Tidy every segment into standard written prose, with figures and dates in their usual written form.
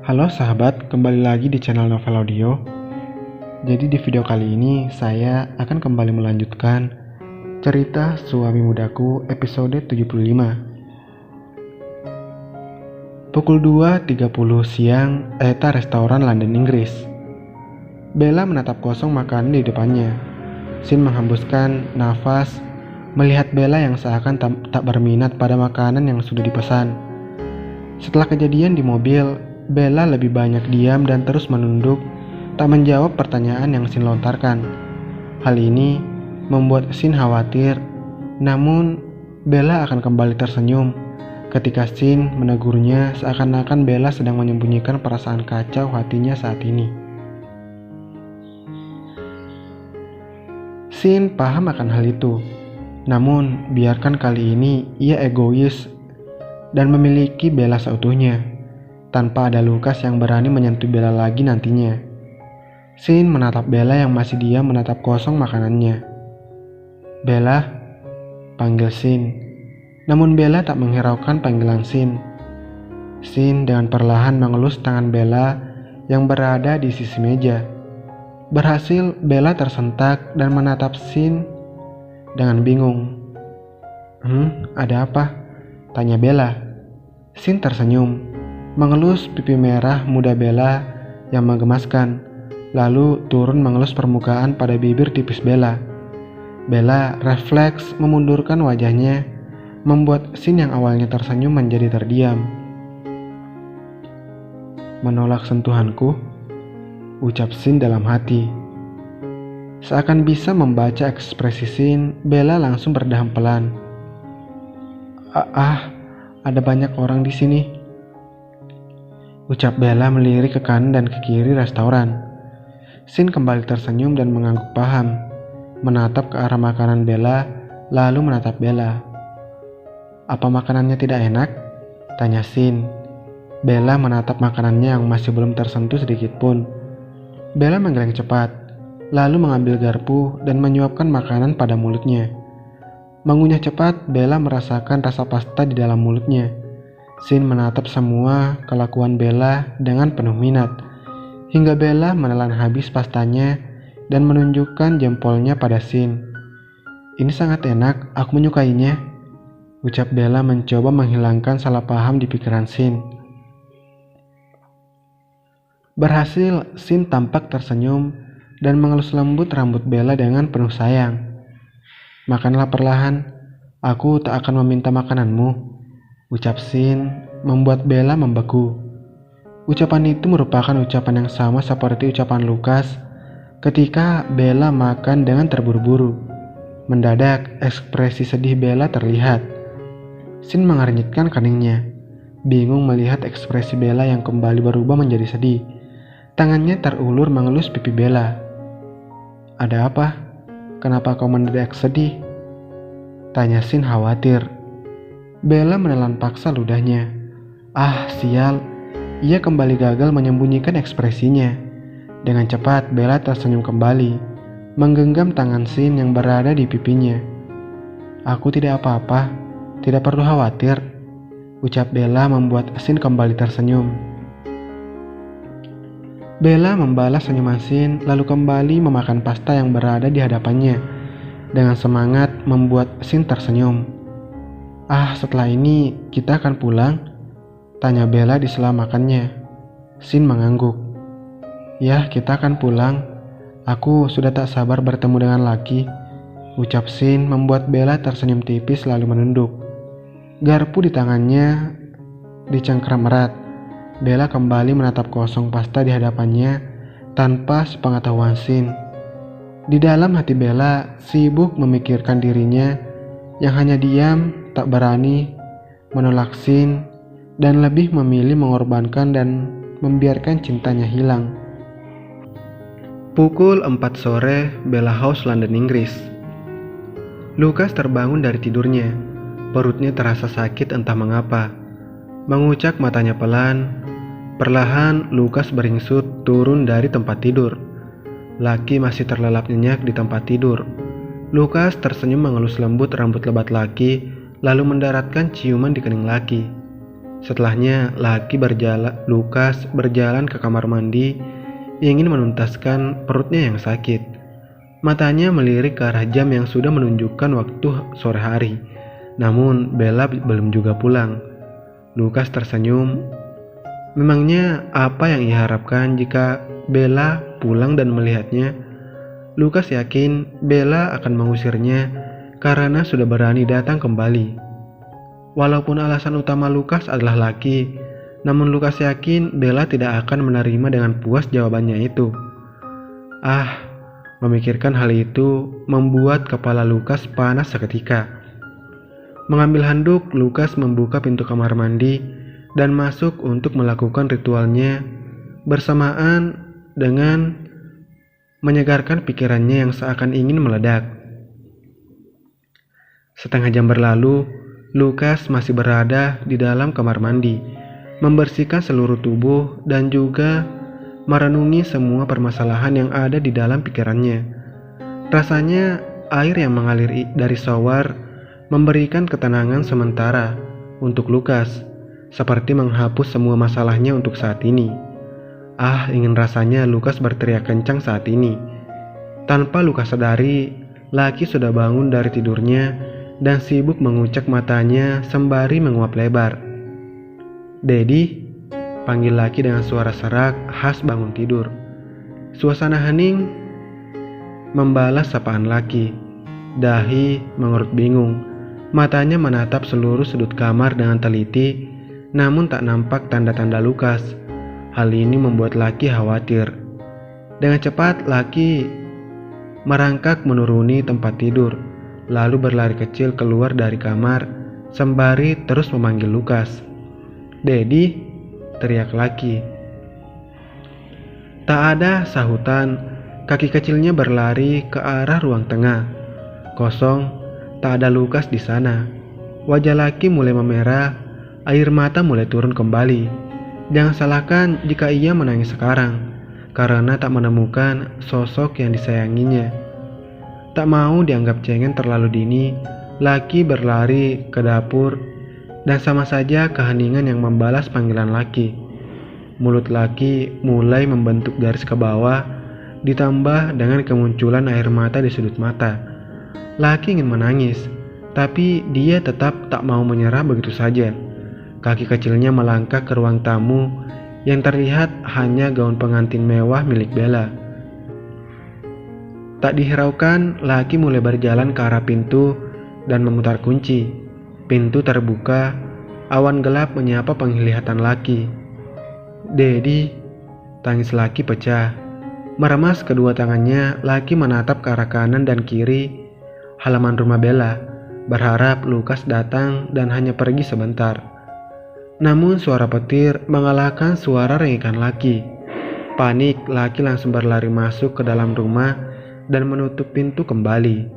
Halo sahabat, kembali lagi di channel Novel Audio. Jadi di video kali ini saya akan kembali melanjutkan cerita Suami Mudaku episode 75. Pukul 2.30 siang, Eta restoran London, Inggris. Bella menatap kosong makanan di depannya. Sin menghembuskan nafas melihat Bella yang seakan tak berminat pada makanan yang sudah dipesan. Setelah kejadian di mobil, Bella lebih banyak diam dan terus menunduk, tak menjawab pertanyaan yang Sin lontarkan. Hal ini membuat Sin khawatir, namun Bella akan kembali tersenyum ketika Sin menegurnya seakan-akan Bella sedang menyembunyikan perasaan kacau hatinya saat ini. Sin paham akan hal itu, namun biarkan kali ini ia egois dan memiliki Bella seutuhnya, tanpa ada Lukas yang berani menyentuh Bella lagi nantinya. Sin menatap Bella yang masih diam menatap kosong makanannya. "Bella," panggil Sin. Namun Bella tak menghiraukan panggilan Sin. Sin dengan perlahan mengelus tangan Bella yang berada di sisi meja. Berhasil, Bella tersentak dan menatap Sin dengan bingung. Ada apa?" tanya Bella. Sin tersenyum, mengelus pipi merah muda Bella yang menggemaskan, lalu turun mengelus permukaan pada bibir tipis Bella. Bella refleks memundurkan wajahnya, membuat Sin yang awalnya tersenyum menjadi terdiam. "Menolak sentuhanku?" ucap Sin dalam hati. Seakan bisa membaca ekspresi Sin, Bella langsung berdaham pelan. Ada banyak orang di sini," ucap Bella melirik ke kanan dan ke kiri restoran. Sin kembali tersenyum dan mengangguk paham, menatap ke arah makanan Bella, lalu menatap Bella. "Apa makanannya tidak enak?" tanya Sin. Bella menatap makanannya yang masih belum tersentuh sedikit pun. Bella menggeleng cepat, lalu mengambil garpu dan menyuapkan makanan pada mulutnya. Mengunyah cepat, Bella merasakan rasa pasta di dalam mulutnya. Sin menatap semua kelakuan Bella dengan penuh minat, hingga Bella menelan habis pastanya dan menunjukkan jempolnya pada Sin. "Ini sangat enak, aku menyukainya," ucap Bella mencoba menghilangkan salah paham di pikiran Sin. Berhasil, Sin tampak tersenyum dan mengelus lembut rambut Bella dengan penuh sayang. "Makanlah perlahan, aku tak akan meminta makananmu," ucap Sin, membuat Bella membeku. Ucapan itu merupakan ucapan yang sama seperti ucapan Lukas ketika Bella makan dengan terburu-buru. Mendadak, ekspresi sedih Bella terlihat. Sin mengernyitkan keningnya, bingung melihat ekspresi Bella yang kembali berubah menjadi sedih. Tangannya terulur mengelus pipi Bella. "Ada apa? Kenapa kau mendadak sedih?" tanya Sin khawatir. Bella menelan paksa ludahnya. Sial, ia kembali gagal menyembunyikan ekspresinya. Dengan cepat Bella tersenyum kembali, menggenggam tangan Sin yang berada di pipinya. "Aku tidak apa-apa, tidak perlu khawatir," ucap Bella membuat Sin kembali tersenyum. Bella membalas senyuman Sin lalu kembali memakan pasta yang berada di hadapannya. Dengan semangat membuat Sin tersenyum. Setelah ini kita akan pulang?" tanya Bella di sela makannya. Sin mengangguk. "Ya, kita akan pulang. Aku sudah tak sabar bertemu dengan Lucky," ucap Sin membuat Bella tersenyum tipis lalu menunduk. Garpu di tangannya dicengkram erat. Bella kembali menatap kosong pasta di hadapannya tanpa sepengetahuan Sin. Di dalam hati Bella sibuk memikirkan dirinya yang hanya diam, tak berani menolak Sin, dan lebih memilih mengorbankan dan membiarkan cintanya hilang. Pukul 4 sore, Bella House, London, Inggris. Lukas terbangun dari tidurnya. Perutnya terasa sakit entah mengapa. Mengucak matanya pelan. Perlahan Lukas beringsut turun dari tempat tidur. Lucky masih terlelap nyenyak di tempat tidur. Lukas tersenyum mengelus lembut rambut lebat Lucky, lalu mendaratkan ciuman di kening Lucky. Setelahnya, Lukas berjalan ke kamar mandi, ingin menuntaskan perutnya yang sakit. Matanya melirik ke arah jam yang sudah menunjukkan waktu sore hari. Namun, Bella belum juga pulang. Lukas tersenyum. Memangnya apa yang ia harapkan jika Bella pulang dan melihatnya? Lukas yakin Bella akan mengusirnya karena sudah berani datang kembali. Walaupun alasan utama Lukas adalah laki, namun Lukas yakin Bella tidak akan menerima dengan puas jawabannya itu. Memikirkan hal itu membuat kepala Lukas panas seketika. Mengambil handuk, Lukas membuka pintu kamar mandi dan masuk untuk melakukan ritualnya bersamaan dengan menyegarkan pikirannya yang seakan ingin meledak. Setengah jam berlalu, Lukas masih berada di dalam kamar mandi, membersihkan seluruh tubuh dan juga merenungi semua permasalahan yang ada di dalam pikirannya. Rasanya air yang mengalir dari shower memberikan ketenangan sementara untuk Lukas, seperti menghapus semua masalahnya untuk saat ini. Ingin rasanya Lukas berteriak kencang saat ini. Tanpa Lukas sadari, laki sudah bangun dari tidurnya dan sibuk mengucek matanya sembari menguap lebar. "Dedi," panggil laki dengan suara serak khas bangun tidur. Suasana hening membalas sapaan laki. Dahi mengerut bingung. Matanya menatap seluruh sudut kamar dengan teliti, namun tak nampak tanda-tanda Lukas. Hal ini membuat laki khawatir. Dengan cepat, laki merangkak menuruni tempat tidur, lalu berlari kecil keluar dari kamar, sembari terus memanggil Lukas. "Dedi," teriak laki. Tak ada sahutan, kaki kecilnya berlari ke arah ruang tengah. Kosong, tak ada Lukas di sana. Wajah laki mulai memerah, air mata mulai turun kembali. Jangan salahkan jika ia menangis sekarang, karena tak menemukan sosok yang disayanginya. Tak mau dianggap cengeng terlalu dini, laki berlari ke dapur, dan sama saja keheningan yang membalas panggilan laki. Mulut laki mulai membentuk garis ke bawah, ditambah dengan kemunculan air mata di sudut mata. Laki ingin menangis, tapi dia tetap tak mau menyerah begitu saja. Kaki kecilnya melangkah ke ruang tamu yang terlihat hanya gaun pengantin mewah milik Bella. Tak dihiraukan, laki mulai berjalan ke arah pintu dan memutar kunci. Pintu terbuka, awan gelap menyapa penglihatan laki. "Dedi," tangis laki pecah. Meremas kedua tangannya, laki menatap ke arah kanan dan kiri halaman rumah Bella, berharap Lukas datang dan hanya pergi sebentar. Namun suara petir mengalahkan suara rengikan laki. Panik, laki langsung berlari masuk ke dalam rumah dan menutup pintu kembali.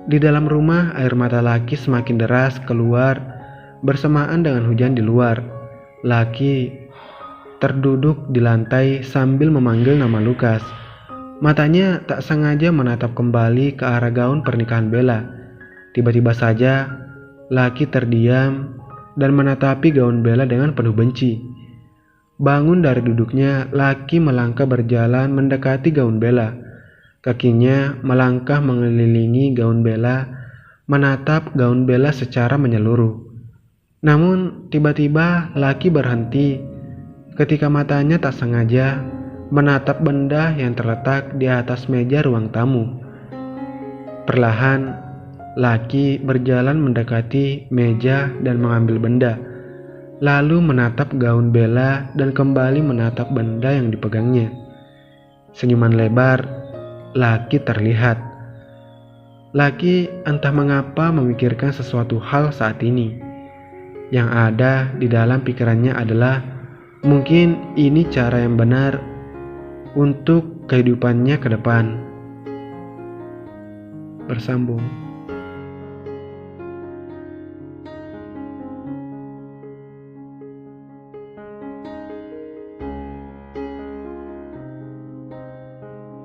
Di dalam rumah, air mata laki semakin deras keluar bersamaan dengan hujan di luar. Laki terduduk di lantai sambil memanggil nama Lukas. Matanya tak sengaja menatap kembali ke arah gaun pernikahan Bella. Tiba-tiba saja, laki terdiam dan menatapi gaun Bella dengan penuh benci. Bangun dari duduknya, laki melangkah berjalan mendekati gaun Bella. Kakinya melangkah mengelilingi gaun Bella, menatap gaun Bella secara menyeluruh. Namun, tiba-tiba laki berhenti ketika matanya tak sengaja menatap benda yang terletak di atas meja ruang tamu. Perlahan, laki berjalan mendekati meja dan mengambil benda, lalu menatap gaun Bella dan kembali menatap benda yang dipegangnya. Senyuman lebar, laki terlihat. Laki entah mengapa memikirkan sesuatu hal saat ini. Yang ada di dalam pikirannya adalah mungkin ini cara yang benar untuk kehidupannya ke depan. Bersambung.